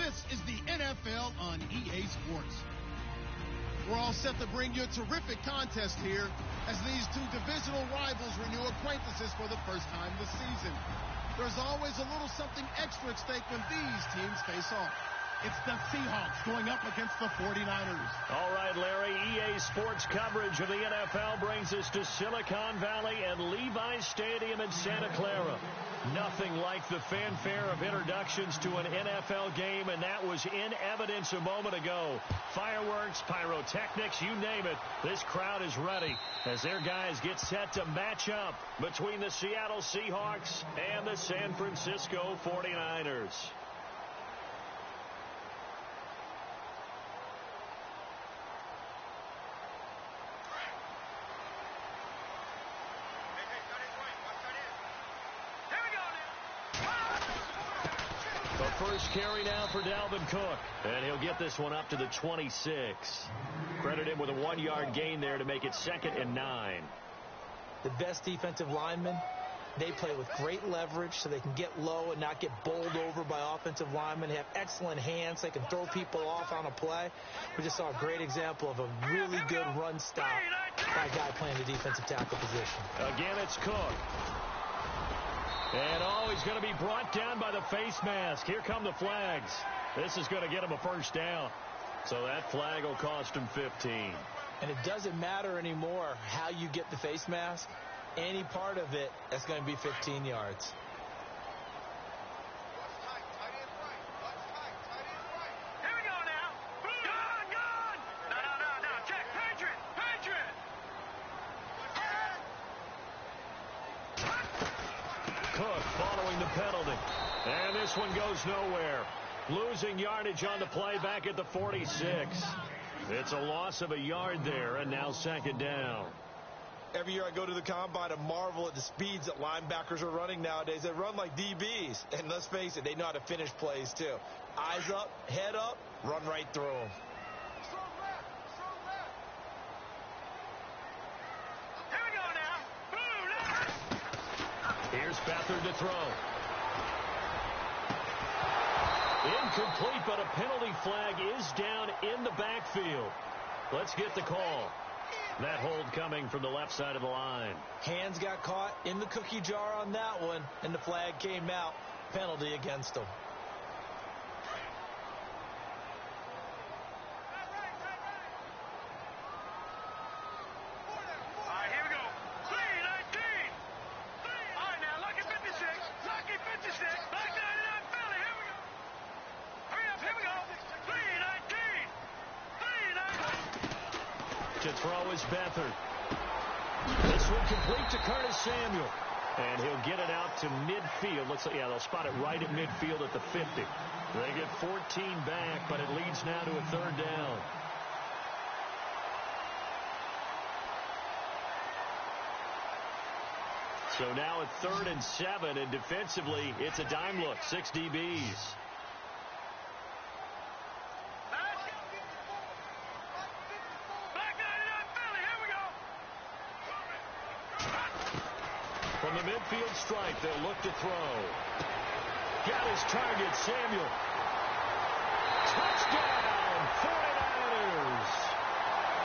This is the NFL on EA Sports. We're all set to bring you a terrific contest here as these two divisional rivals renew acquaintances for the first time this season. There's always a little something extra at stake when these teams face off. It's the Seahawks going up against the 49ers. All right, Larry, EA Sports coverage of the NFL brings us to Silicon Valley and Levi's Stadium in Santa Clara. Nothing like the fanfare of introductions to an NFL game, and that was in evidence a moment ago. Fireworks, pyrotechnics, you name it. This crowd is ready as their guys get set to match up between the Seattle Seahawks and the San Francisco 49ers. First carry now for Dalvin Cook, and he'll get this one up to the 26. Credit him with a 1-yard gain there to make it 2nd and 9. The best defensive linemen, they play with great leverage so they can get low and not get bowled over by offensive linemen. They have excellent hands. They can throw people off on a play. We just saw a great example of a really good run stop by a guy playing the defensive tackle position. Again, it's Cook. And, he's going to be brought down by the face mask. Here come the flags. This is going to get him a first down. So that flag will cost him 15. And it doesn't matter anymore how you get the face mask. Any part of it, that's going to be 15 yards. Cook following the penalty. And this one goes nowhere. Losing yardage on the play back at the 46. It's a loss of a yard there, and now 2nd down. Every year I go to the combine and marvel at the speeds that linebackers are running nowadays. They run like DBs. And let's face it, they know how to finish plays too. Eyes up, head up, run right through them. Here's Beathard to throw. Incomplete, but a penalty flag is down in the backfield. Let's get the call. That hold coming from the left side of the line. Hands got caught in the cookie jar on that one, and the flag came out. Penalty against them. To throw is Beathard. This one complete to Curtis Samuel. And he'll get it out to midfield. Let's say, yeah, they'll spot it right at midfield at the 50. They get 14 back, but it leads now to a 3rd down. So now it's 3rd and 7, and defensively, it's a dime look. 6 DBs. From the midfield stripe, they'll look to throw. Got his target, Samuel. Touchdown, 49ers.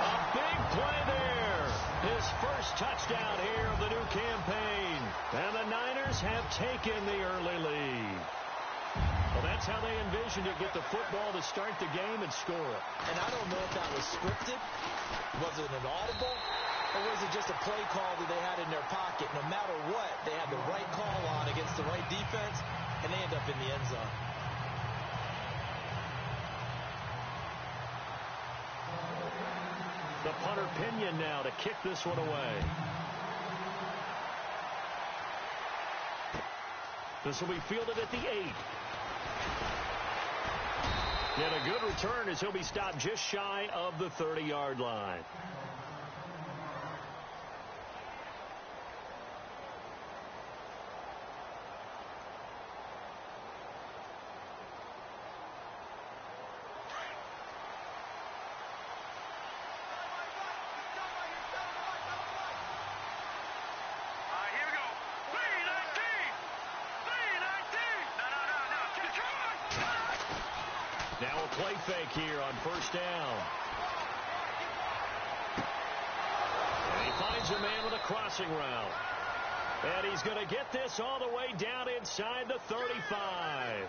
A big play there. His first touchdown here of the new campaign. And the Niners have taken the early lead. Well, that's how they envisioned it. Get the football to start the game and score it. And I don't know if that was scripted. Was it an audible? Or was it just a play call that they had in their pocket? No matter what, they had the right call on against the right defense, and they end up in the end zone. The punter Pinion now to kick this one away. This will be fielded at the 8. And a good return as he'll be stopped just shy of the 30-yard line. Now a play fake here on first down. And he finds a man with a crossing route. And he's going to get this all the way down inside the 35.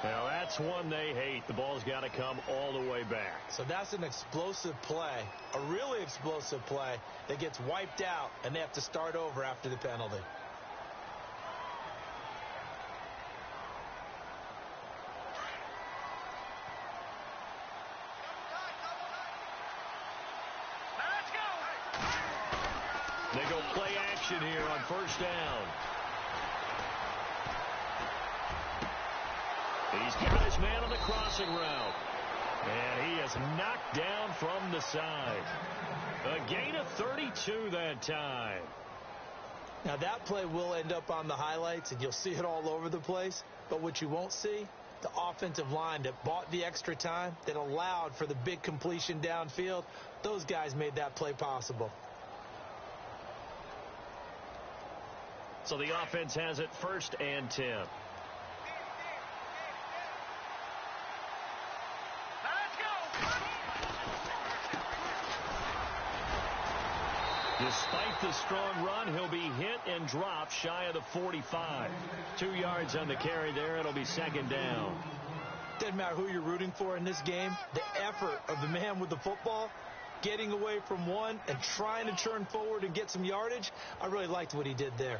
Now, that's one they hate. The ball's got to come all the way back. So that's an explosive play, a really explosive play that gets wiped out, and they have to start over after the penalty. They go play action here on first down. He's got his man on the crossing route. And he is knocked down from the side. A gain of 32 that time. Now that play will end up on the highlights, and you'll see it all over the place. But what you won't see, the offensive line that bought the extra time, that allowed for the big completion downfield, those guys made that play possible. So the offense has it 1st and 10. Despite the strong run, he'll be hit and dropped shy of the 45. 2 yards on the carry there. It'll be 2nd down. Doesn't matter who you're rooting for in this game. The effort of the man with the football, getting away from one and trying to turn forward and get some yardage, I really liked what he did there.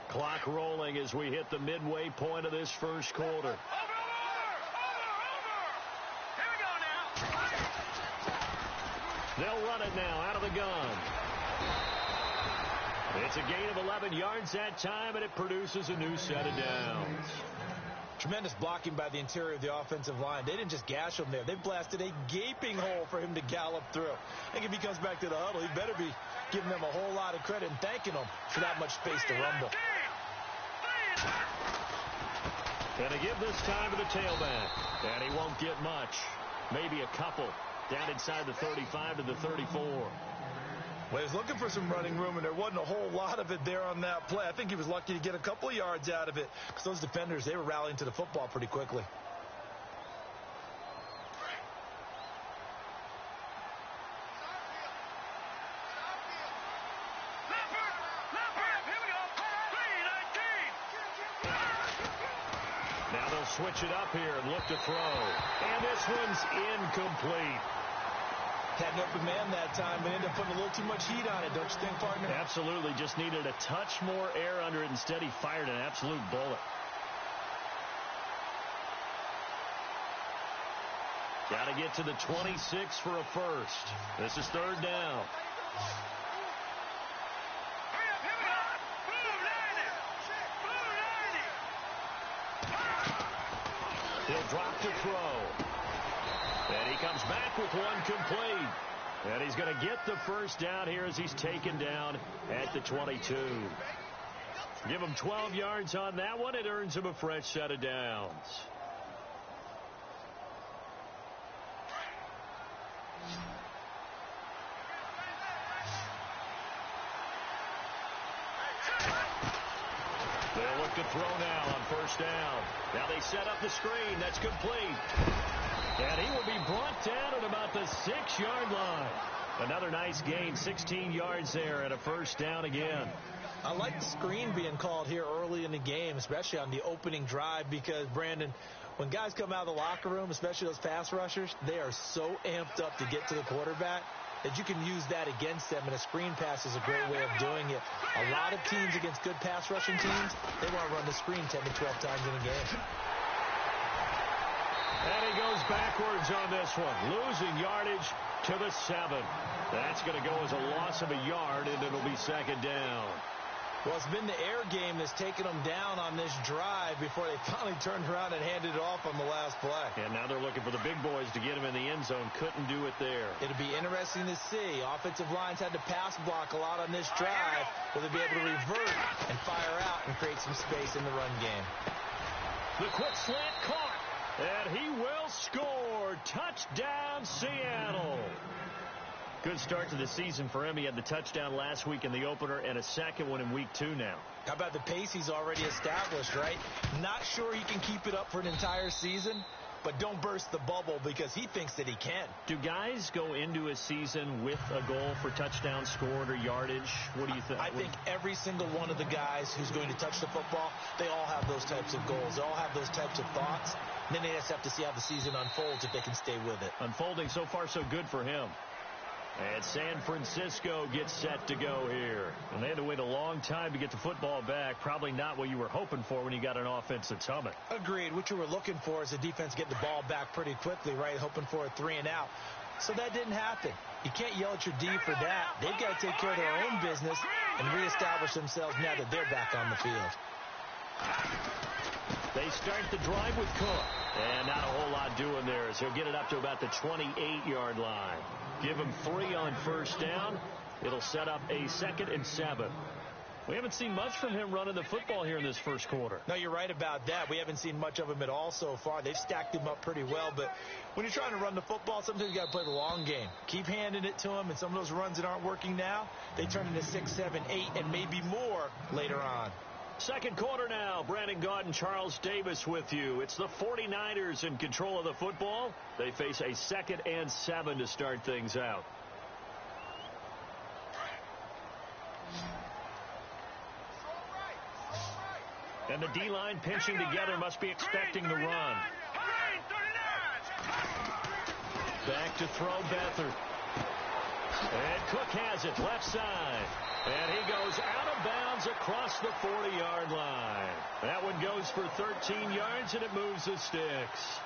Clock rolling as we hit the midway point of this first quarter. They'll run it now out of the gun. It's a gain of 11 yards that time, and it produces a new set of downs. Tremendous blocking by the interior of the offensive line. They didn't just gash him there. They blasted a gaping hole for him to gallop through. I think if he comes back to the huddle, he better be giving them a whole lot of credit and thanking them for that much space to rumble. And they give this time to the tailback. And he won't get much. Maybe a couple. Down inside the 35 to the 34. Well, he was looking for some running room, and there wasn't a whole lot of it there on that play. I think he was lucky to get a couple of yards out of it because those defenders, they were rallying to the football pretty quickly. Now they'll switch it up here and look to throw. And this one's incomplete. Had an open man that time, but ended up putting a little too much heat on it, don't you think, partner? Absolutely. Just needed a touch more air under it. Instead, he fired an absolute bullet. Got to get to the 26 for a first. This is 3rd down. He'll drop to throw. And he comes back with one complete. And he's going to get the first down here as he's taken down at the 22. Give him 12 yards on that one. It earns him a fresh set of downs. They'll look to throw now on first down. Now they set up the screen. That's complete. And he will be brought down at about the 6-yard line. Another nice gain, 16 yards there and a first down again. I like the screen being called here early in the game, especially on the opening drive, because, Brandon, when guys come out of the locker room, especially those pass rushers, they are so amped up to get to the quarterback that you can use that against them, and a screen pass is a great way of doing it. A lot of teams against good pass rushing teams, they want to run the screen 10 to 12 times in a game. And he goes backwards on this one, losing yardage to the 7. That's going to go as a loss of a yard, and it'll be 2nd down. Well, it's been the air game that's taken them down on this drive before they finally turned around and handed it off on the last play. And now they're looking for the big boys to get him in the end zone. Couldn't do it there. It'll be interesting to see. Offensive lines had to pass block a lot on this drive. Will they be able to revert and fire out and create some space in the run game? The quick slant caught. And he will score. Touchdown, Seattle. Good start to the season for him. He had the touchdown last week in the opener and a second one in week 2 now. How about the pace he's already established, right? Not sure he can keep it up for an entire season, but don't burst the bubble because he thinks that he can. Do guys go into a season with a goal for touchdowns scored or yardage? What do you think? I think every single one of the guys who's going to touch the football, they all have those types of goals. They all have those types of thoughts. And then they just have to see how the season unfolds if they can stay with it. Unfolding so far so good for him. And San Francisco gets set to go here. And they had to wait a long time to get the football back. Probably not what you were hoping for when you got an offense that's humming. Agreed. What you were looking for is the defense getting the ball back pretty quickly, right? Hoping for a 3-and-out. So that didn't happen. You can't yell at your D for that. They've got to take care of their own business and reestablish themselves now that they're back on the field. They start the drive with Cook. And not a whole lot doing there as he'll get it up to about the 28-yard line. Give him 3 on first down. It'll set up a 2nd and 7. We haven't seen much from him running the football here in this first quarter. No, you're right about that. We haven't seen much of him at all so far. They've stacked him up pretty well. But when you're trying to run the football, sometimes you got to play the long game. Keep handing it to him, and some of those runs that aren't working now, they turn into 6, 7, 8, and maybe more later on. Second quarter now. Brandon Gaudin, Charles Davis with you. It's the 49ers in control of the football. They face a 2nd and 7 to start things out. And the D-line pinching together must be expecting the run. Back to throw Beathard. And Cook has it left side. And he goes out of bounds across the 40-yard line. That one goes for 13 yards, and it moves the sticks.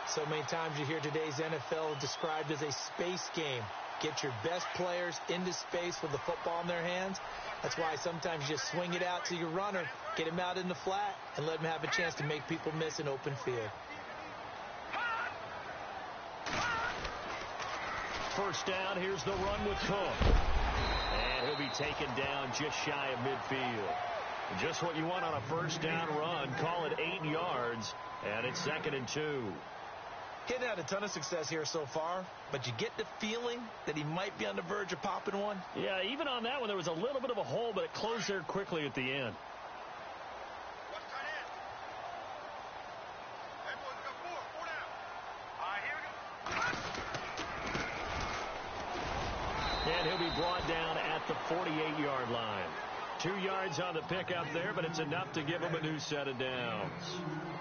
So many times you hear today's NFL described as a space game. Get your best players into space with the football in their hands. That's why sometimes you just swing it out to your runner, get him out in the flat, and let him have a chance to make people miss an open field. First down, here's the run with Cook. And he'll be taken down just shy of midfield. Just what you want on a first down run. Call it 8 yards, and it's 2nd and 2. He hasn't had a ton of success here so far, but you get the feeling that he might be on the verge of popping one. Yeah, even on that one, there was a little bit of a hole, but it closed there quickly at the end. And he'll be brought down at the 48-yard line. 2 yards on the pickup there, but it's enough to give him a new set of downs.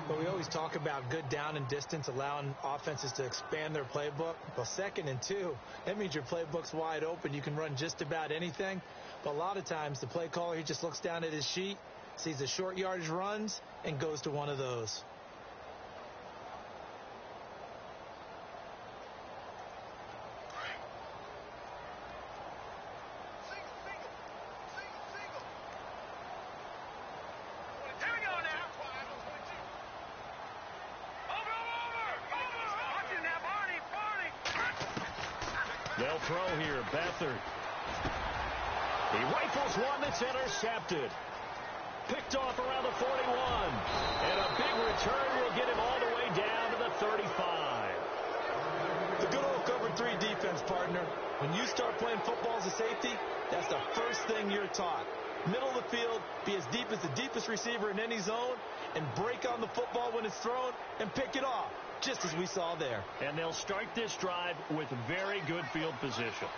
But we always talk about good down and distance, allowing offenses to expand their playbook. Well, 2nd and 2, that means your playbook's wide open. You can run just about anything. But a lot of times, the play caller, he just looks down at his sheet, sees the short yardage runs, and goes to one of those. They'll throw here. Beathard. He rifles one that's intercepted. Picked off around the 41. And a big return will get him all the way down to the 35. The good old cover 3 defense, partner. When you start playing football as a safety, that's the first thing you're taught. Middle of the field, be as deep as the deepest receiver in any zone, and break on the football when it's thrown and pick it off, just as we saw there. And they'll start this drive with very good field position.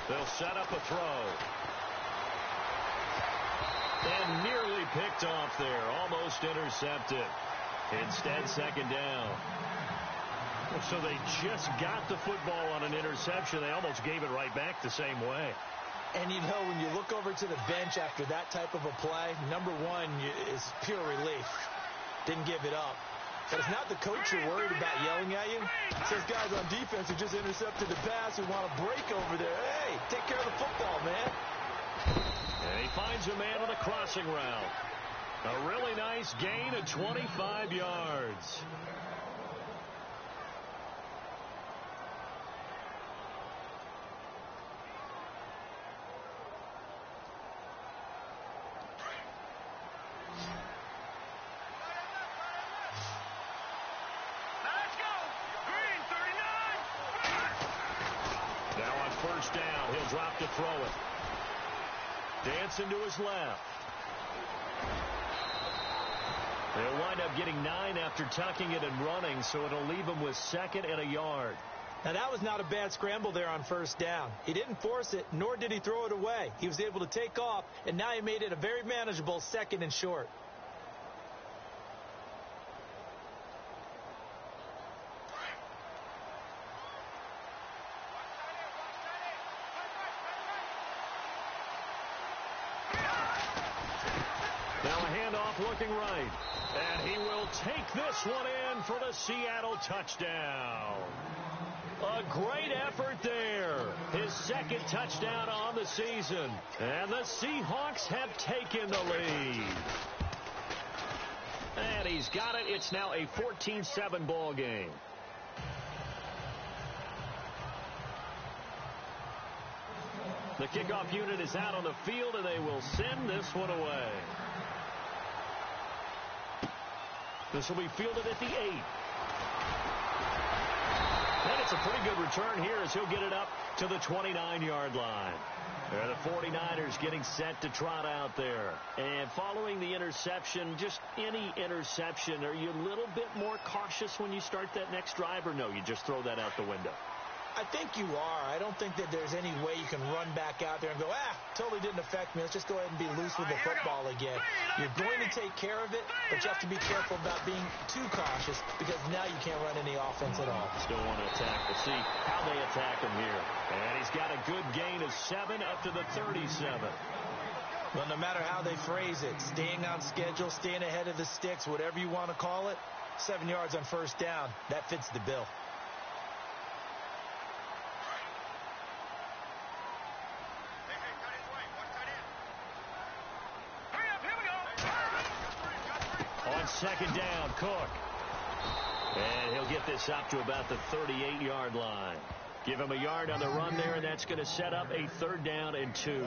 They'll set up a throw. And nearly picked off there. Almost intercepted. Instead, 2nd down. So they just got the football on an interception. They almost gave it right back the same way. And you know, when you look over to the bench after that type of a play, number one is pure relief. Didn't give it up. But it's not the coach you're worried about yelling at you. It's those guys on defense who just intercepted the pass who want to break over there. Hey, take care of the football, man. And he finds a man on a crossing route. A really nice gain of 25 yards. First down. He'll drop to throw it. Dancing to his left. They'll wind up getting 9 after tucking it and running, so it'll leave them with 2nd and a yard. Now, that was not a bad scramble there on 1st down. He didn't force it, nor did he throw it away. He was able to take off, and now he made it a very manageable 2nd and short. Now a handoff looking right. And he will take this one in for the Seattle touchdown. A great effort there. His 2nd touchdown on the season. And the Seahawks have taken the lead. And he's got it. It's now a 14-7 ball game. The kickoff unit is out on the field, and they will send this one away. This will be fielded at the 8. And it's a pretty good return here as he'll get it up to the 29-yard line. There, the 49ers getting set to trot out there. And following the interception, just any interception, are you a little bit more cautious when you start that next drive, or no, you just throw that out the window? I think you are. I don't think that there's any way you can run back out there and go, totally didn't affect me. Let's just go ahead and be loose with the football again. You're going to take care of it, but you have to be careful about being too cautious because now you can't run any offense at all. Still want to attack. We'll see how they attack him here. And he's got a good gain of 7 up to the 37. Well, no matter how they phrase it, staying on schedule, staying ahead of the sticks, whatever you want to call it, 7 yards on 1st down, that fits the bill. On 2nd down, Cook. And he'll get this up to about the 38-yard line. Give him a yard on the run there, and that's going to set up a 3rd down and 2.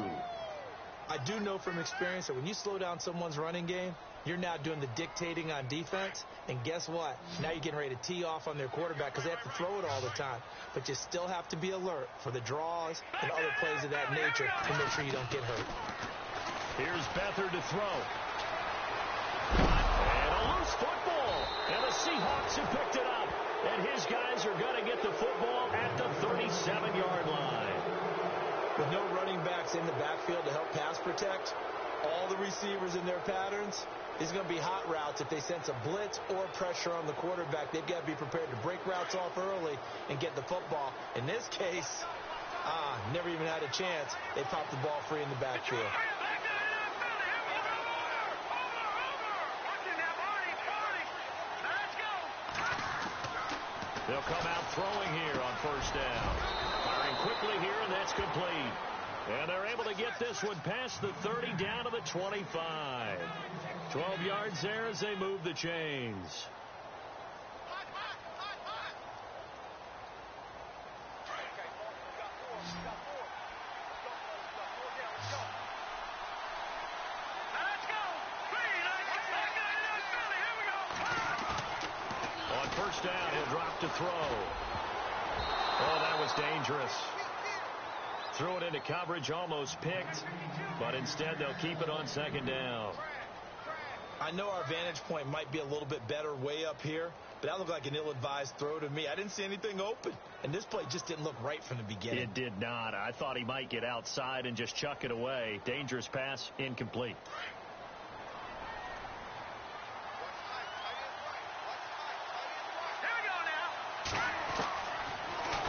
I do know from experience that when you slow down someone's running game, you're now doing the dictating on defense. And guess what? Now you're getting ready to tee off on their quarterback because they have to throw it all the time. But you still have to be alert for the draws and other plays of that nature to make sure you don't get hurt. Here's Beathard to throw. And a loose football. And the Seahawks have picked it up. And his guys are going to get the football at the 37-yard line. With no running backs in the backfield to help pass protect, all the receivers in their patterns, these are going to be hot routes. If they sense a blitz or pressure on the quarterback, they've got to be prepared to break routes off early and get the football. In this case, never even had a chance. They popped the ball free in the backfield. They'll come out throwing here on 1st down. Firing quickly here, and that's complete. And they're able to get this one past the 30 down to the 25. 12 yards there as they move the chains. On 1st down, he'll drop to throw. Oh, that was dangerous. Threw it into coverage, almost picked, but instead they'll keep it on 2nd down. I know our vantage point might be a little bit better way up here, but that looked like an ill-advised throw to me. I didn't see anything open, and this play just didn't look right from the beginning. It did not. I thought he might get outside and just chuck it away. Dangerous pass, incomplete.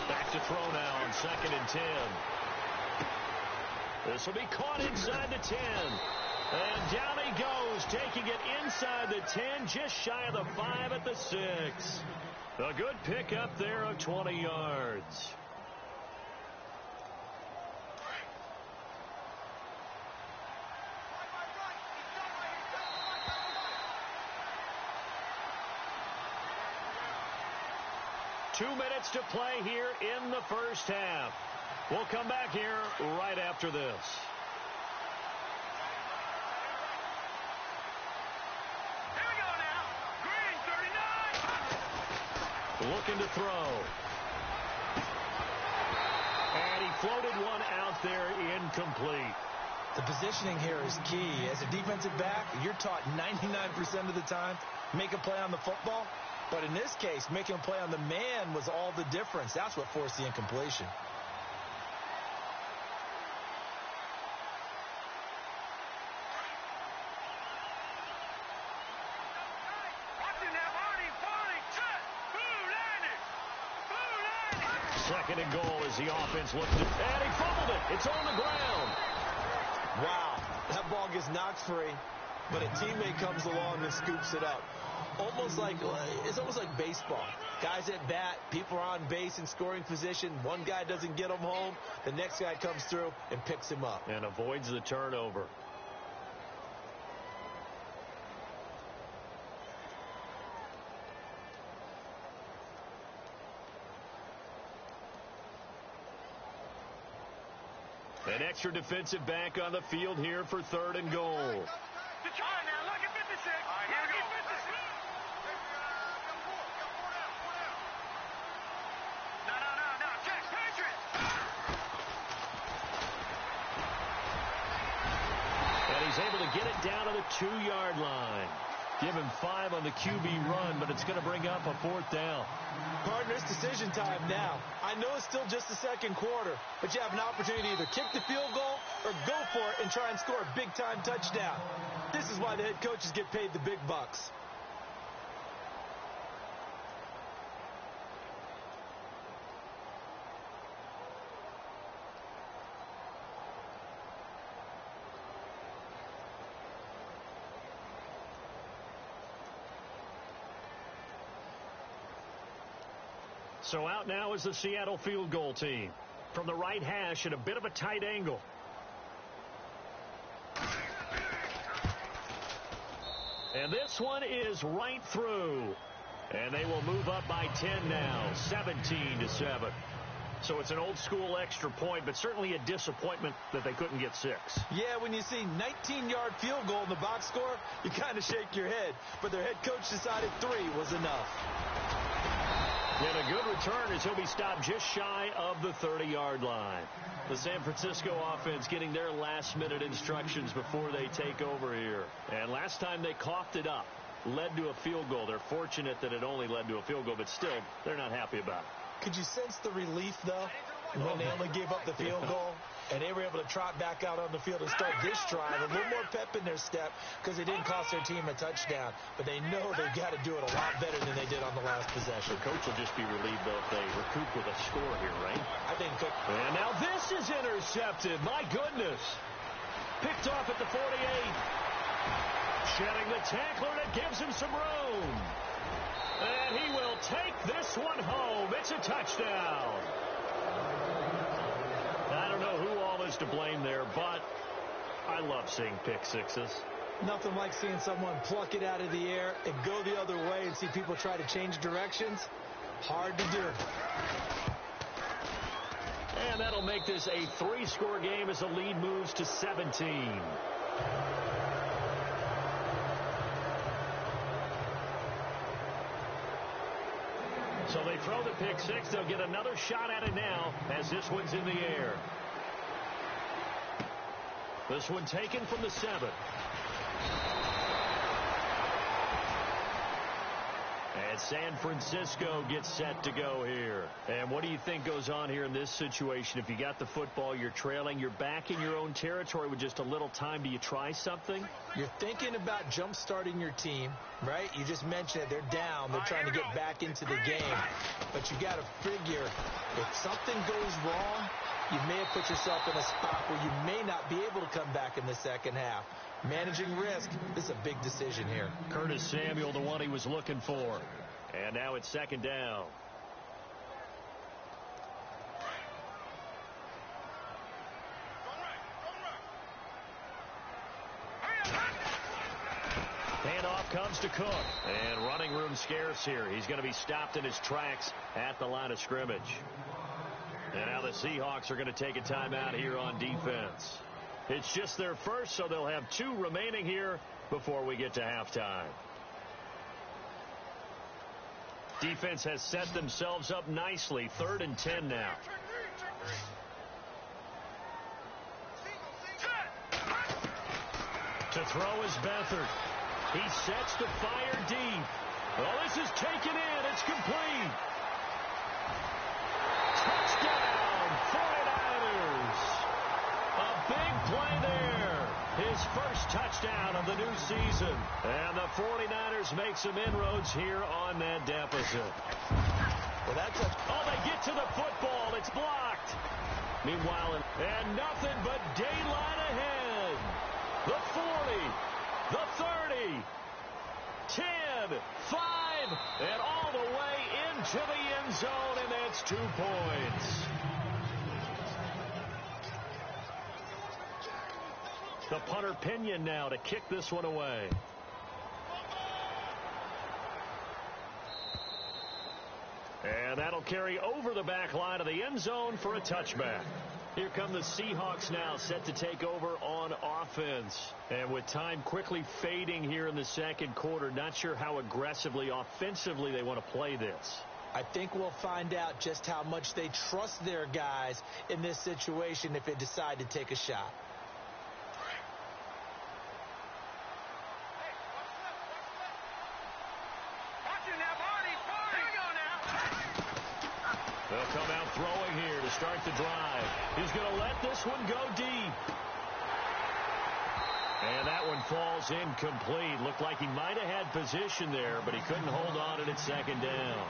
Back to throw now on 2nd and 10. This will be caught inside the 10. And down he goes, taking it inside the 10, just shy of the 5 at the 6. A good pickup there of 20 yards. Two minutes to play here in the 1st half. We'll come back here right after this. Looking to throw. And he floated one out there incomplete. The positioning here is key. As a defensive back, you're taught 99% of the time, make a play on the football. But in this case, making a play on the man was all the difference. That's what forced the incompletion. Second and goal as the offense looks to, and he fumbled it. It's on the ground. Wow, that ball gets knocked free, but a teammate comes along and scoops it up. It's almost like baseball. Guys at bat, people are on base in scoring position. One guy doesn't get him home. The next guy comes through and picks him up. And avoids the turnover. An extra defensive back on the field here for third and goal. All right, now look at 56. All right, here we go. 56. No. Check, Patriots. And he's able to get it down to the 2-yard line. Give him 5 on the QB run, but it's going to bring up a 4th down. Partner, it's decision time now. I know it's still just the second quarter, but you have an opportunity to either kick the field goal or go for it and try and score a big-time touchdown. This is why the head coaches get paid the big bucks. So out now is the Seattle field goal team. From the right hash at a bit of a tight angle. And this one is right through. And they will move up by 10 now, 17-7. So it's an old-school extra point, but certainly a disappointment that they couldn't get 6. Yeah, when you see 19-yard field goal in the box score, you kind of shake your head. But their head coach decided 3 was enough. And a good return as he'll be stopped just shy of the 30-yard line. The San Francisco offense getting their last-minute instructions before they take over here. And last time they coughed it up, led to a field goal. They're fortunate that it only led to a field goal, but still, they're not happy about it. Could you sense the relief, though, when they only gave up the field goal? And they were able to trot back out on the field and start this drive. A little more pep in their step because it didn't cost their team a touchdown. But they know they've got to do it a lot better than they did on the last possession. The coach will just be relieved, though, if they recoup with a score here, right? I think so. And now this is intercepted. My goodness. Picked off at the 48. Shedding the tackler, and it gives him some room. And he will take this one home. It's a touchdown. I don't know who all is to blame there, but I love seeing pick sixes. Nothing like seeing someone pluck it out of the air and go the other way and see people try to change directions. Hard to do. And that'll make this a 3-score game as the lead moves to 17. So they throw the pick six. They'll get another shot at it now as this one's in the air. This one taken from the 7. And San Francisco gets set to go here. And what do you think goes on here in this situation? If you got the football, you're trailing, you're back in your own territory with just a little time. Do you try something? You're thinking about jump-starting your team, right? You just mentioned it. They're down. They're trying to get back into the game. But you got to figure if something goes wrong, you may have put yourself in a spot where you may not be able to come back in the second half. Managing risk, this is a big decision here. Curtis Samuel, the one he was looking for. And now it's second down. Handoff comes to Cook. And running room scarce here. He's going to be stopped in his tracks at the line of scrimmage. And now the Seahawks are going to take a timeout here on defense. It's just their first, so they'll have 2 remaining here before we get to halftime. Defense has set themselves up nicely. 3rd and 10 now. To throw is Beathard. He sets the fire deep. Well, this is taken in. It's complete. Touchdown, 49ers. A big play there. His first touchdown of the new season. And the 49ers make some inroads here on that deficit. Well, they get to the football. It's blocked. Meanwhile, and nothing but daylight ahead. The 40, the 30, 10, 5, and all the way into the end zone, and that's 2 points. The punter Pinion now to kick this one away. And that'll carry over the back line of the end zone for a touchback. Here come the Seahawks now, set to take over on offense. And with time quickly fading here in the second quarter, not sure how aggressively, offensively they want to play this. I think we'll find out just how much they trust their guys in this situation if they decide to take a shot. They'll come out throwing here to start the drive. He's going to let this one go deep. And that one falls incomplete. Looked like he might have had position there, but he couldn't hold on to it at second down.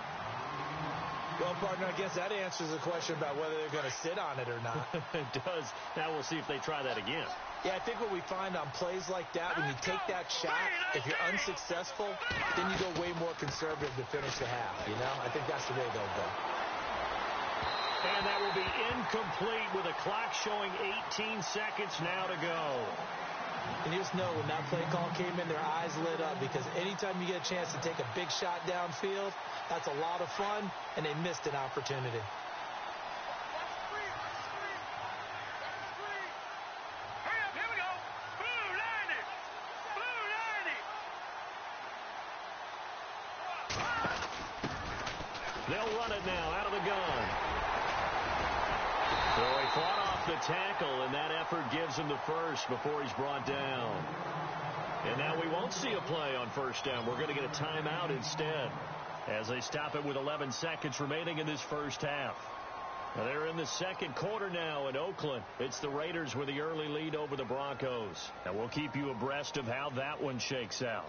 Well, partner, I guess that answers the question about whether they're going to sit on it or not. It does. Now we'll see if they try that again. Yeah, I think what we find on plays like that, when you take that shot, if you're unsuccessful, then you go way more conservative to finish the half, you know? I think that's the way they'll go. And that will be incomplete with a clock showing 18 seconds now to go. And you just know when that play call came in, their eyes lit up, because anytime you get a chance to take a big shot downfield, that's a lot of fun, and they missed an opportunity. Here we go. Blue 90. Blue 90. They'll run it now out of the gun. So he fought off the tackle, and that effort gives him the first before he's brought down. And now we won't see a play on first down. We're going to get a timeout instead as they stop it with 11 seconds remaining in this first half. Now they're in the second quarter now in Oakland. It's the Raiders with the early lead over the Broncos. And we'll keep you abreast of how that one shakes out.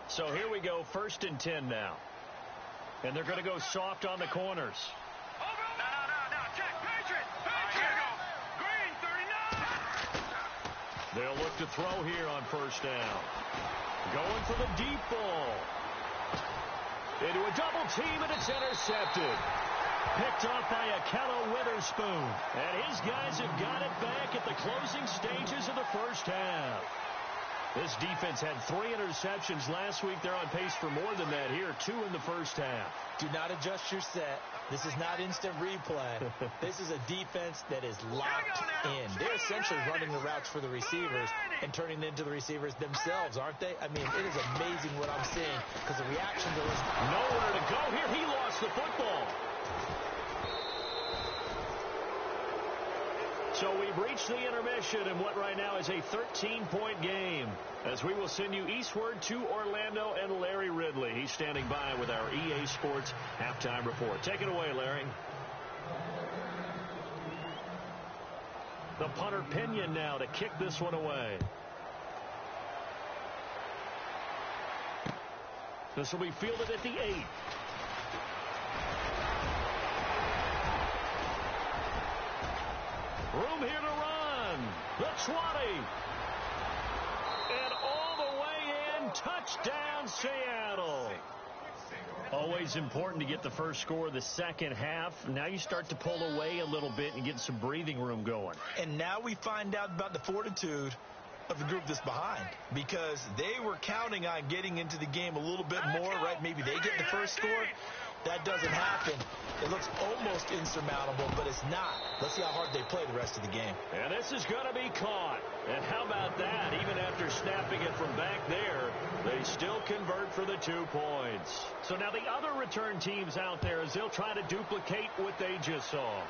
So here we go, 1st and 10 now. And they're going to go soft on the corners. No. Check. Patriot. Green 39. They'll look to throw here on first down. Going for the deep ball. Into a double team, and it's intercepted. Picked off by Akello Witherspoon. And his guys have got it back at the closing stages of the first half. This defense had 3 interceptions last week. They're on pace for more than that here, 2 in the first half. Do not adjust your set. This is not instant replay. This is a defense that is locked in. They're essentially running the routes for the receivers and turning them into the receivers themselves, aren't they? I mean, it is amazing what I'm seeing because the reaction to this. Nowhere to go here. He lost the football. So we've reached the intermission in what right now is a 13-point game, as we will send you eastward to Orlando and Larry Ridley. He's standing by with our EA Sports halftime report. Take it away, Larry. The punter Pinion now to kick this one away. This will be fielded at the 8. Room here to run. The 20. And all the way in. Touchdown, Seattle. Always important to get the first score of the second half. Now you start to pull away a little bit and get some breathing room going. And now we find out about the fortitude of the group that's behind, because they were counting on getting into the game a little bit more, right? Maybe they get the first score. that doesn't happen, it looks almost insurmountable, but it's not. Let's see how hard they play the rest of the game. And this is going to be caught. And how about that? Even after snapping it from back there, they still convert for the 2 points. So now the other return teams out there, as they'll try to duplicate what they just saw.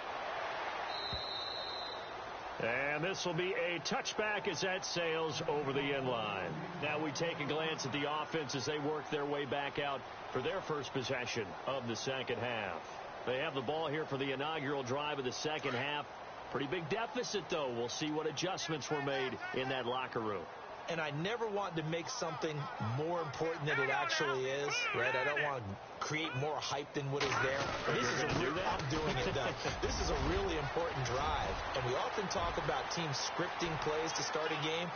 And this will be a touchback as that sails over the end line. Now we take a glance at the offense as they work their way back out for their first possession of the second half. They have the ball here for the inaugural drive of the second half. Pretty big deficit, though. We'll see what adjustments were made in that locker room. And I never want to make something more important than it actually is, right? I don't want to create more hype than what is there. This is I'm doing it then. This is a really important drive. And we often talk about teams scripting plays to start a game.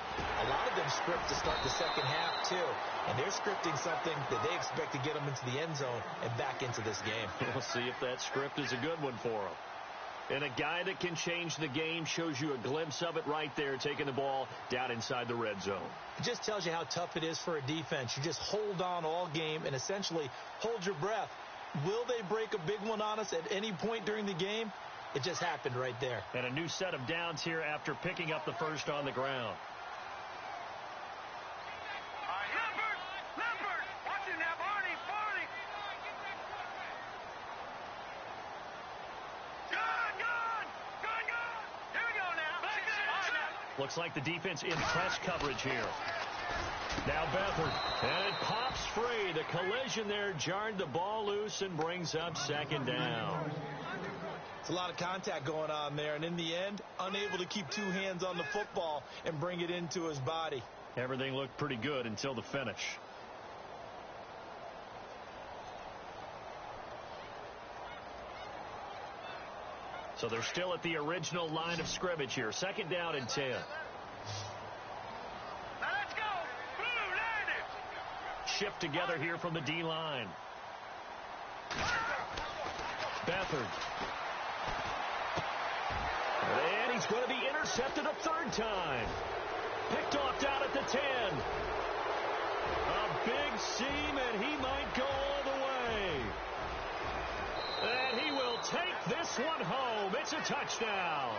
A lot of them script to start the second half, too. And they're scripting something that they expect to get them into the end zone and back into this game. We'll see if that script is a good one for them. And a guy that can change the game shows you a glimpse of it right there, taking the ball down inside the red zone. It just tells you how tough it is for a defense. You just hold on all game and essentially hold your breath. Will they break a big one on us at any point during the game? It just happened right there. And a new set of downs here after picking up the first on the ground. Leopard! Watch it now, Barney! Here we go now. Looks like the defense in press coverage here. Now Beathard, and it pops free. The collision there jarred the ball loose and brings up second down. It's a lot of contact going on there, and in the end, unable to keep 2 hands on the football and bring it into his body. Everything looked pretty good until the finish. So they're still at the original line of scrimmage here. Second down and 10. Now let's go. Blue, land it. Shift together here from the D-line. Beathard. And he's going to be intercepted a third time. Picked off down at the 10. A big seam, and he might go all the way. And he will take this one home. It's a touchdown.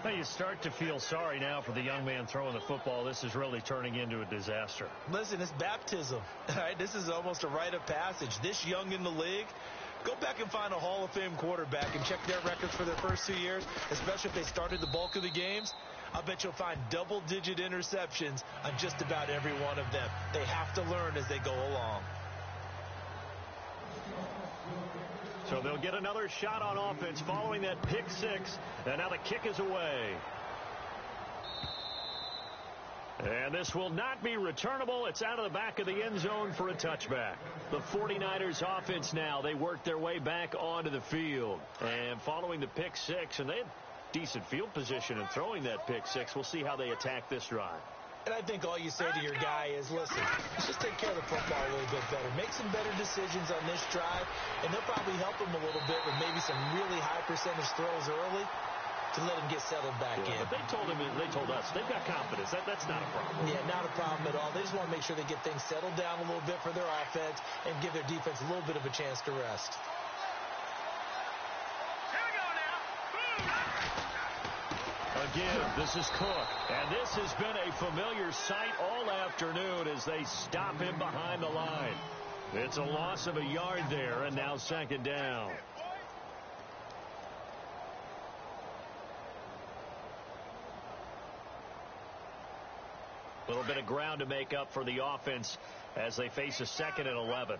Now you start to feel sorry now for the young man throwing the football. This is really turning into a disaster. Listen, it's baptism. All right, this is almost a rite of passage. This young in the league, go back and find a Hall of Fame quarterback and check their records for their first 2 years, especially if they started the bulk of the games. I bet you'll find double-digit interceptions on just about every one of them. They have to learn as they go along. So they'll get another shot on offense following that pick six. And now the kick is away. And this will not be returnable. It's out of the back of the end zone for a touchback. The 49ers offense now, they work their way back onto the field. And following the pick six, and they had decent field position in throwing that pick six. We'll see how they attack this drive. And I think all you say to your guy is, listen, let's just take care of the football a little bit better. Make some better decisions on this drive, and they'll probably help him a little bit with maybe some really high percentage throws early to let him get settled back in. But they told us, they've got confidence. That's not a problem. Yeah, not a problem at all. They just want to make sure they get things settled down a little bit for their offense and give their defense a little bit of a chance to rest. Again, this is Cook, and this has been a familiar sight all afternoon as they stop him behind the line. It's a loss of a yard there, and now second down. A little bit of ground to make up for the offense as they face a 2nd and 11.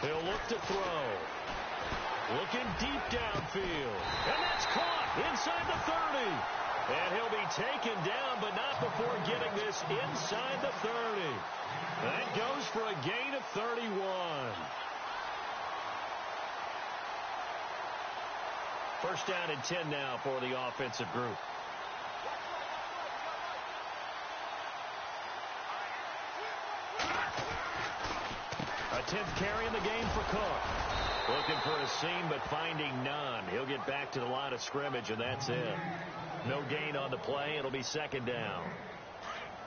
He'll look to throw. Looking deep downfield. And that's caught inside the 30. And he'll be taken down, but not before getting this inside the 30. That goes for a gain of 31. First down and 10 now for the offensive group. A 10th carry in the game for Cook. Looking for a seam, but finding none. He'll get back to the line of scrimmage, and that's it. No gain on the play. It'll be second down.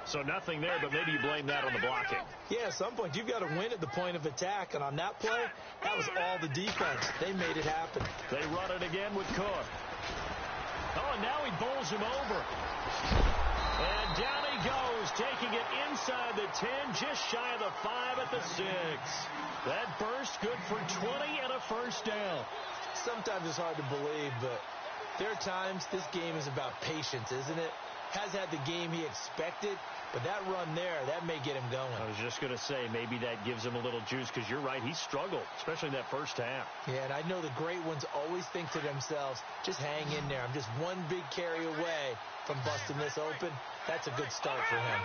So nothing there, but maybe you blame that on the blocking. Yeah, at some point, you've got to win at the point of attack. And on that play, that was all the defense. They made it happen. They run it again with Cook. Oh, and now he bowls him over. And down he goes, taking it inside the 10, just shy of the 5 at the 6. That burst good for 20 and a first down. Sometimes it's hard to believe, but there are times this game is about patience, isn't it? Has had the game he expected, but that run there, that may get him going. I was just going to say, maybe that gives him a little juice, because you're right, he struggled, especially in that first half. Yeah, and I know the great ones always think to themselves, just hang in there. I'm just one big carry away from busting this open. That's a good start for him.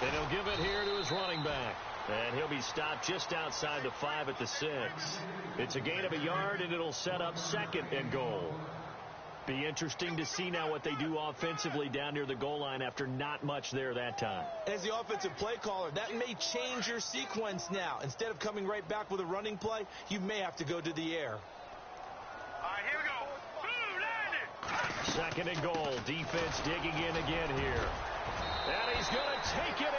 And he'll give it here to his running back. And he'll be stopped just outside the 5 at the 6. It's a gain of a yard, and it'll set up second and goal. Be interesting to see now what they do offensively down near the goal line after not much there that time. As the offensive play caller, that may change your sequence now. Instead of coming right back with a running play, you may have to go to the air. All right, here we go. Second and goal. Defense digging in again here. And he's going to take it in.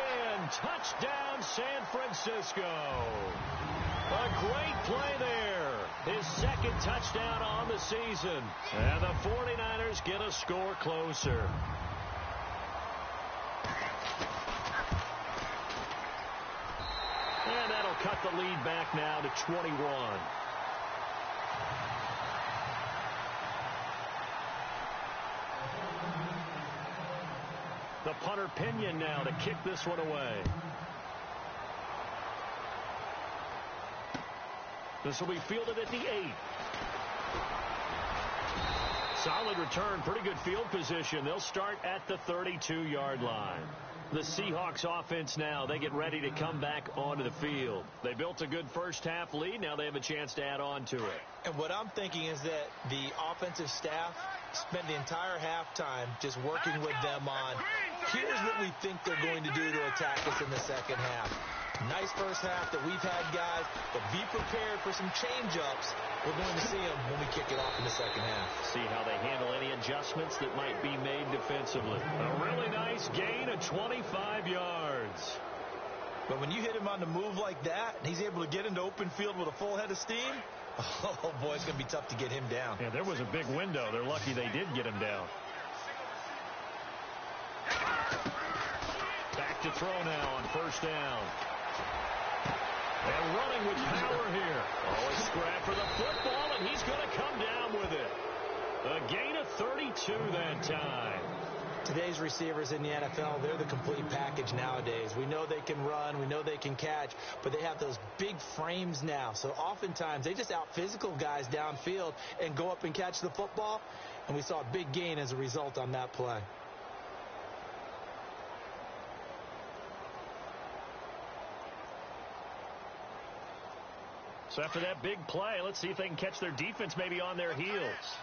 Touchdown, San Francisco. A great play there. His second touchdown on the season. And the 49ers get a score closer. And that'll cut the lead back now to 21. The punter Pinion now to kick this one away. This will be fielded at the 8. Solid return, pretty good field position. They'll start at the 32-yard line. The Seahawks offense now, they get ready to come back onto the field. They built a good first half lead. Now they have a chance to add on to it. And what I'm thinking is that the offensive staff spent the entire halftime just working with them on, here's what we think they're going to do to attack us in the second half. Nice first half that we've had, guys, but be prepared for some change-ups. We're going to see them when we kick it off in the second half. See how they handle any adjustments that might be made defensively. A really nice gain of 25 yards. But when you hit him on the move like that, and he's able to get into open field with a full head of steam, oh, boy, it's going to be tough to get him down. Yeah, there was a big window. They're lucky they did get him down. Back to throw now on first down. And running with power here. Oh, a scrap for the football, and he's going to come down with it. A gain of 32 that time. Today's receivers in the NFL, they're the complete package nowadays. We know they can run, we know they can catch, but they have those big frames now. So oftentimes they just out-physical guys downfield and go up and catch the football, and we saw a big gain as a result on that play. So after that big play, let's see if they can catch their defense maybe on their heels.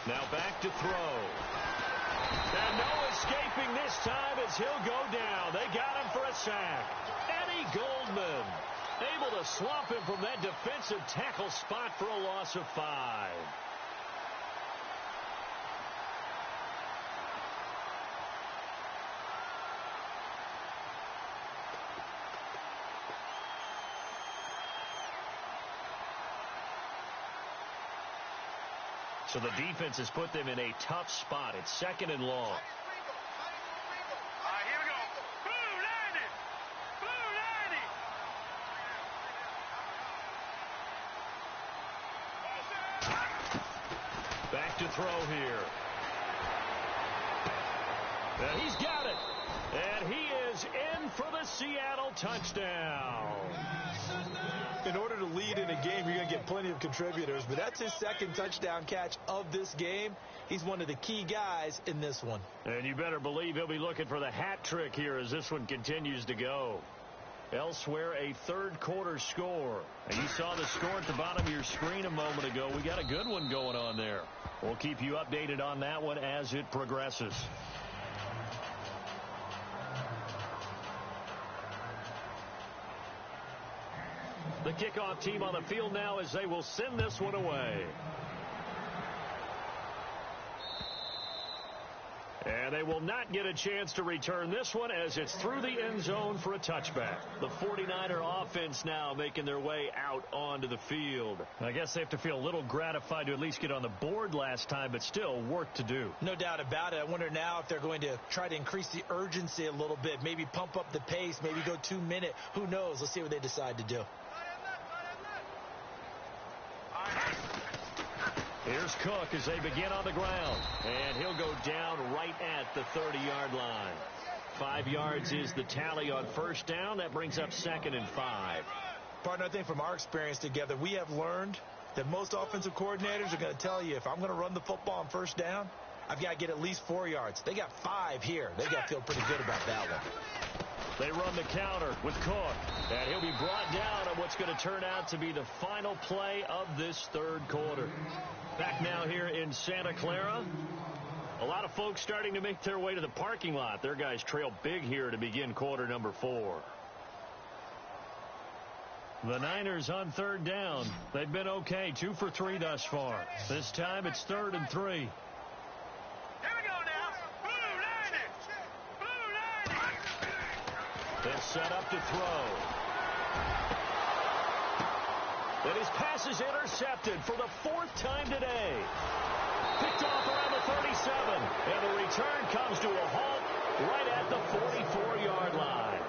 Now back to throw. And no escaping this time as he'll go down. They got him for a sack. Eddie Goldman able to swamp him from that defensive tackle spot for a loss of 5. So the defense has put them in a tough spot. It's second and long. All right, here we go. Blue landed. Blue landed. Back to throw here. And he's got it. And he is in for the Seattle touchdown. In order to lead in a game, you're going to get plenty of contributors, but that's his second touchdown catch of this game. He's one of the key guys in this one. And you better believe he'll be looking for the hat trick here as this one continues to go. Elsewhere, a third quarter score. And you saw the score at the bottom of your screen a moment ago. We got a good one going on there. We'll keep you updated on that one as it progresses. The kickoff team on the field now as they will send this one away. And they will not get a chance to return this one as it's through the end zone for a touchback. The 49er offense now making their way out onto the field. I guess they have to feel a little gratified to at least get on the board last time, but still work to do. No doubt about it. I wonder now if they're going to try to increase the urgency a little bit, maybe pump up the pace, maybe go 2 minute. Who knows? Let's see what they decide to do. Here's Cook as they begin on the ground. And he'll go down right at the 30-yard line. 5 yards is the tally on first down. That brings up 2nd and 5. Partner, I think from our experience together, we have learned that most offensive coordinators are going to tell you, if I'm going to run the football on first down, I've got to get at least 4 yards. They got 5 here. They got to feel pretty good about that one. They run the counter with Cook. And he'll be brought down on what's going to turn out to be the final play of this third quarter. Back now here in Santa Clara. A lot of folks starting to make their way to the parking lot. Their guys trail big here to begin quarter number 4. The Niners on third down. They've been okay. 2 for 3 thus far. This time it's 3rd and 3. Here we go now. Blue Niners. Blue Niners. They'll set up to throw. And his pass is intercepted for the 4th time today. Picked off around the 37. And the return comes to a halt right at the 44-yard line.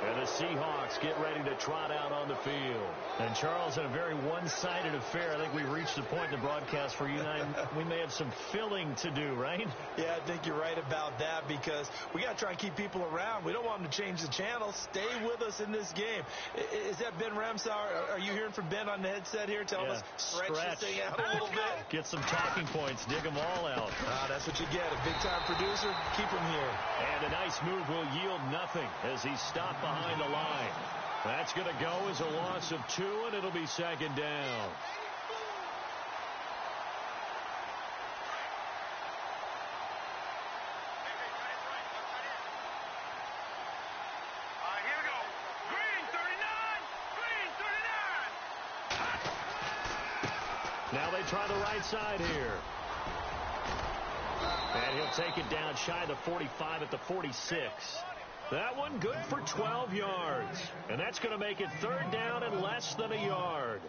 And the Seahawks get ready to trot out on the field. And Charles, in a very one-sided affair, I think we reached the point in the broadcast for you and I, we may have some filling to do, right? Yeah, I think you're right about that because we got to try and keep people around. We don't want them to change the channel. Stay with us in this game. Is that Ben Ramsauer? Are you hearing from Ben on the headset here telling us stretch this thing out a little bit? Get some talking points. Dig them all out. That's what you get. A big-time producer. Keep him here. And a nice move will yield nothing as he's stopped behind the line. That's going to go as a loss of 2, and it'll be 2nd down. Here we go. Green 39. Green 39. Now they try the right side here. And he'll take it down shy of the 45 at the 46. That one good for 12 yards. And that's going to make it 3rd down and less than a yard.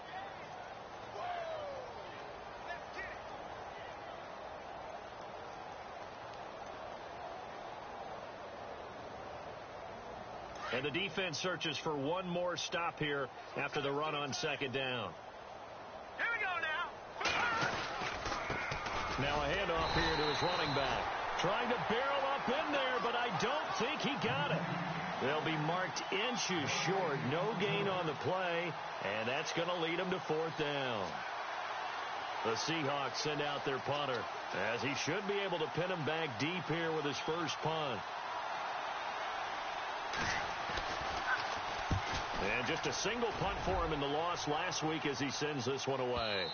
And the defense searches for one more stop here after the run on 2nd down. Here we go now. Now a handoff here to his running back. Trying to barrel up in there, but I don't think he got it. They'll be marked inches short. No gain on the play, and that's going to lead them to 4th down. The Seahawks send out their punter, as he should be able to pin him back deep here with his first punt. And just a single punt for him in the loss last week as he sends this one away.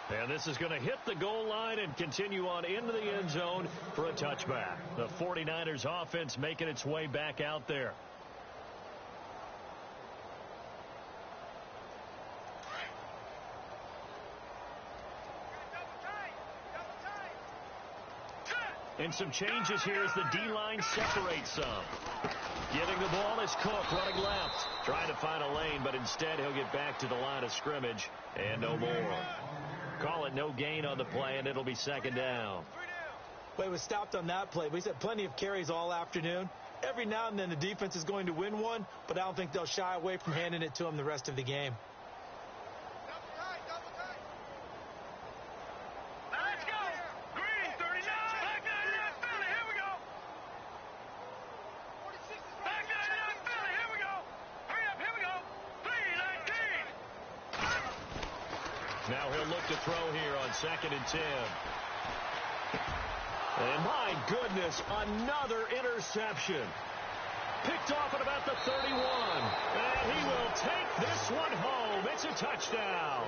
And this is going to hit the goal line and continue on into the end zone for a touchback. The 49ers offense making its way back out there. And some changes here as the D-line separates some. Getting the ball is Cook running left. Trying to find a lane, but instead he'll get back to the line of scrimmage and no more. Call it no gain on the play, and it'll be 2nd down. Well, he was stopped on that play, but he's had plenty of carries all afternoon. Every now and then the defense is going to win one, but I don't think they'll shy away from handing it to him the rest of the game. Let's go. Green 39. Back 99 Philly. Here we go. Back 99 Philly. Here we go. Hurry up. Here we go. 3-19. Now he'll look to throw here on 2nd and 10. And my goodness, another interception. Picked off at about the 31. And he will take this one home. It's a touchdown.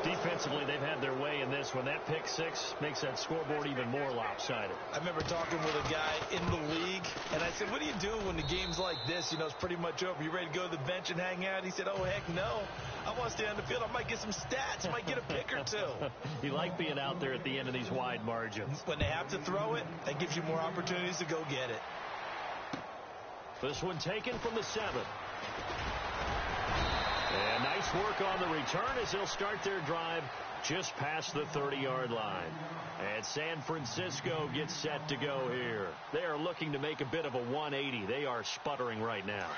Defensively, they've had their way in this one. That pick six makes that scoreboard even more lopsided. I remember talking with a guy in the league, and I said, what do you do when the game's like this? You know, it's pretty much over. You ready to go to the bench and hang out? He said, oh, heck no. I want to stay on the field. I might get some stats. I might get a pick or two. You like being out there at the end of these wide margins. When they have to throw it, that gives you more opportunities to go get it. This one taken from the 7. And nice work on the return as they'll start their drive just past the 30-yard line. And San Francisco gets set to go here. They are looking to make a bit of a 180. They are sputtering right now.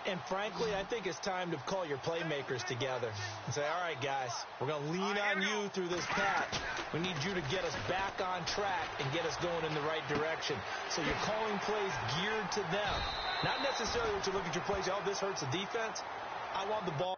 And frankly, I think it's time to call your playmakers together and say, all right, guys, we're going to lean on you through this patch. We need you to get us back on track and get us going in the right direction. So you're calling plays geared to them. Not necessarily what you look at your plays, oh, this hurts the defense. I want the ball.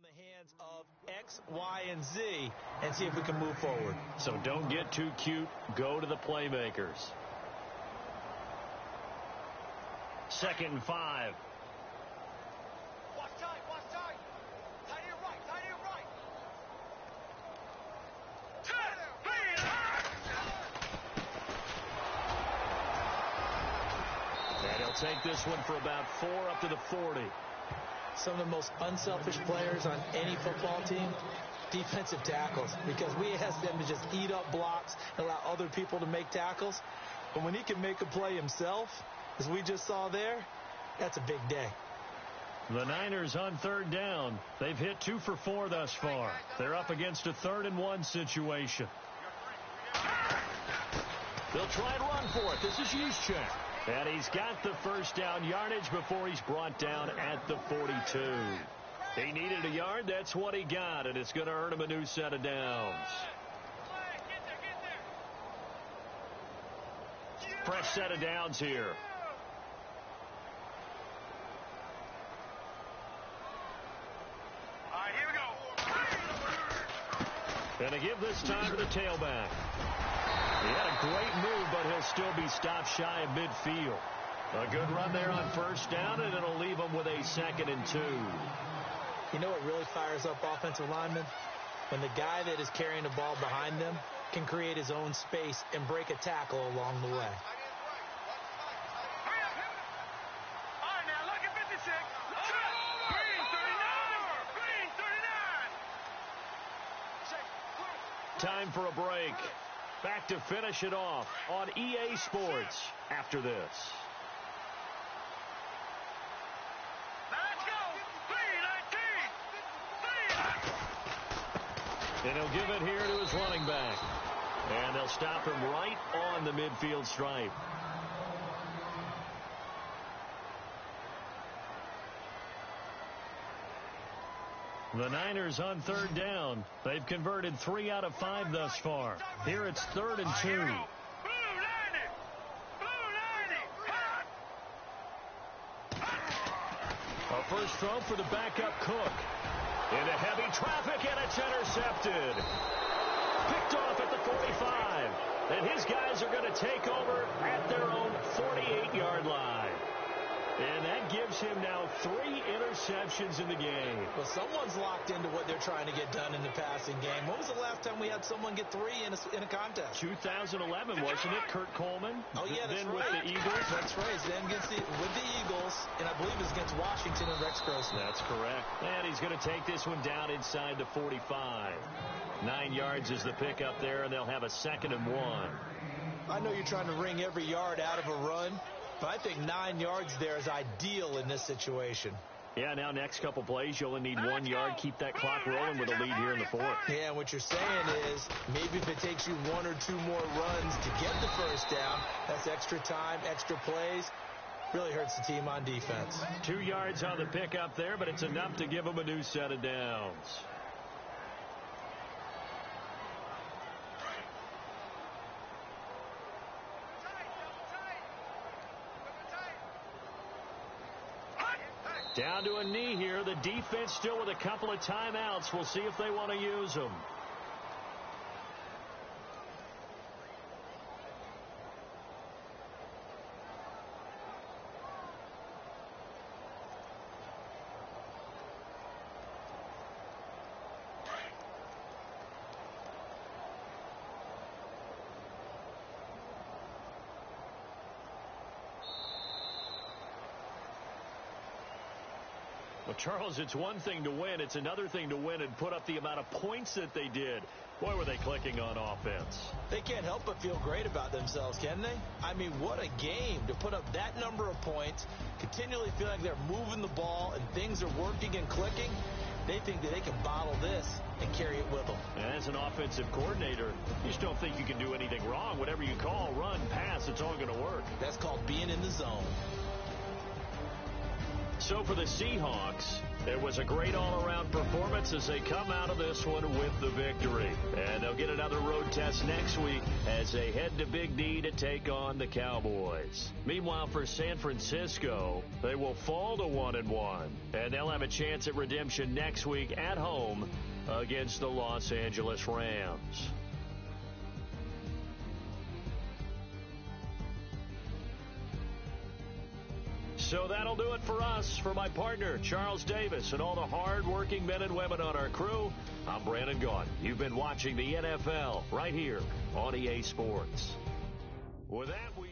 The hands of X, Y, and Z and see if we can move forward. So don't get too cute. Go to the playmakers. 2nd and 5. Watch time, watch time. Tight to your right, tight to your right. And he'll take this one for about 4 up to the 40. Some of the most unselfish players on any football team, defensive tackles, because we ask them to just eat up blocks, allow other people to make tackles. But when he can make a play himself, as we just saw there, that's a big day. The Niners on 3rd down. They've hit 2 for 4 thus far. They're up against a 3rd and 1 situation. They'll try and run for it. This is Juszczyk. And he's got the first down yardage before he's brought down at the 42. He needed a yard. That's what he got, and it's going to earn him a new set of downs. Fresh set of downs here. All right, here we go. And to give this time to the tailback. He had a great move, but he'll still be stopped shy of midfield. A good run there on 1st down, and it'll leave him with a 2nd and 2. You know what really fires up offensive linemen? When the guy that is carrying the ball behind them can create his own space and break a tackle along the way. All right, now look at 56. Green 39. Green 39. Time for a break. Back to finish it off on EA Sports after this. Let's go. 3-19. And he'll give it here to his running back. And they'll stop him right on the midfield stripe. The Niners on third down. They've converted 3 out of 5 thus far. Here it's 3rd and 2. Blue 90. Blue 90. A first throw for the backup Cook. Into heavy traffic, and it's intercepted. Picked off at the 45. And his guys are going to take over at their own 48-yard line. And that gives him now 3 interceptions in the game. Well, someone's locked into what they're trying to get done in the passing game. When was the last time we had someone get 3 in a contest? 2011, wasn't it? Kurt Coleman? Oh, yeah, that's then right. with the Eagles. That's right. Then with the Eagles, and I believe it was against Washington and Rex Grossman. That's correct. And he's going to take this one down inside the 45. 9 yards is the pickup there, and they'll have a 2nd and 1. I know you're trying to wring every yard out of a run, but I think 9 yards there is ideal in this situation. Yeah, now next couple plays, you only need 1 yard. Keep that clock rolling with a lead here in the 4th. Yeah, and what you're saying is maybe if it takes you 1 or 2 more runs to get the first down, that's extra time, extra plays. Really hurts the team on defense. 2 yards on the pickup there, but it's enough to give them a new set of downs. Down to a knee here. The defense still with a couple of timeouts. We'll see if they want to use them. Well, Charles, it's one thing to win. It's another thing to win and put up the amount of points that they did. Boy, were they clicking on offense. They can't help but feel great about themselves, can they? I mean, what a game to put up that number of points, continually feel like they're moving the ball and things are working and clicking. They think that they can bottle this and carry it with them. As an offensive coordinator, you just don't think you can do anything wrong. Whatever you call, run, pass, it's all going to work. That's called being in the zone. So for the Seahawks, it was a great all-around performance as they come out of this one with the victory. And they'll get another road test next week as they head to Big D to take on the Cowboys. Meanwhile, for San Francisco, they will fall to 1-1. And they'll have a chance at redemption next week at home against the Los Angeles Rams. So that'll do it for us. For my partner, Charles Davis, and all the hard-working men and women on our crew, I'm Brandon Gaudin. You've been watching the NFL right here on EA Sports. With that, we...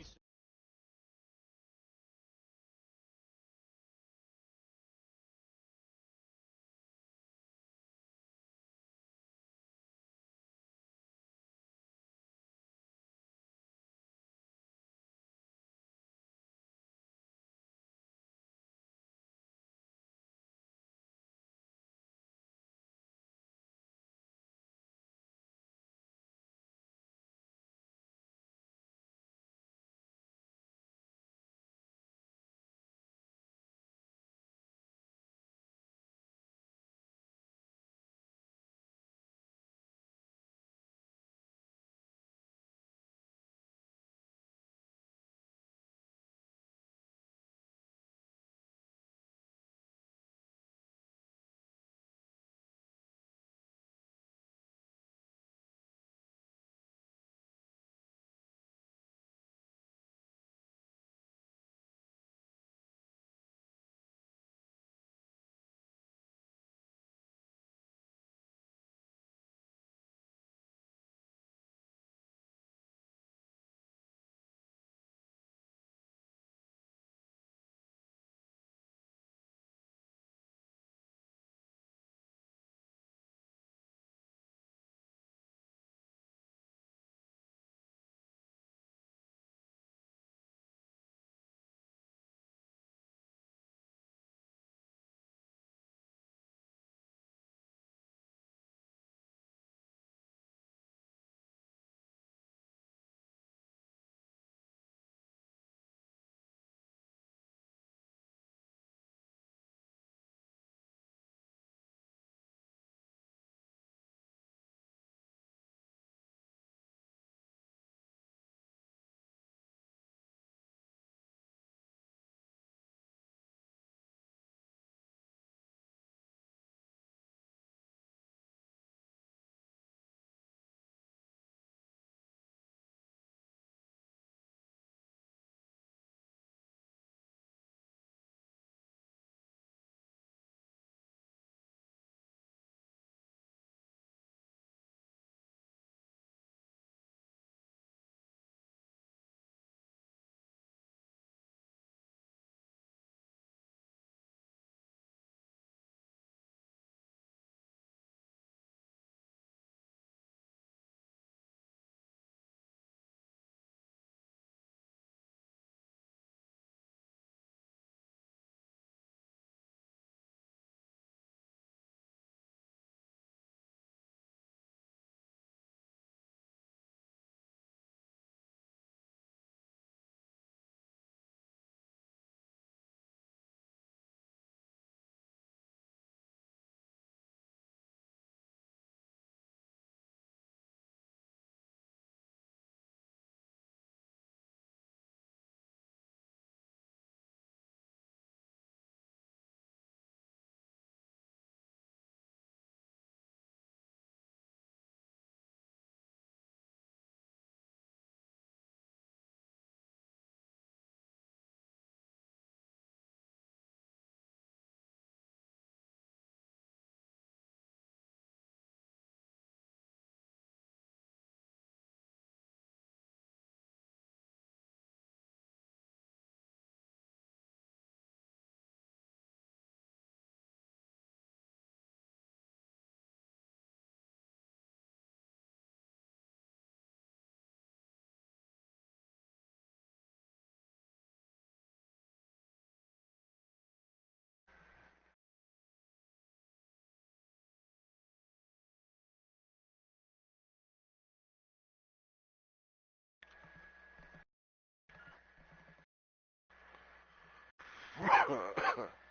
Bye.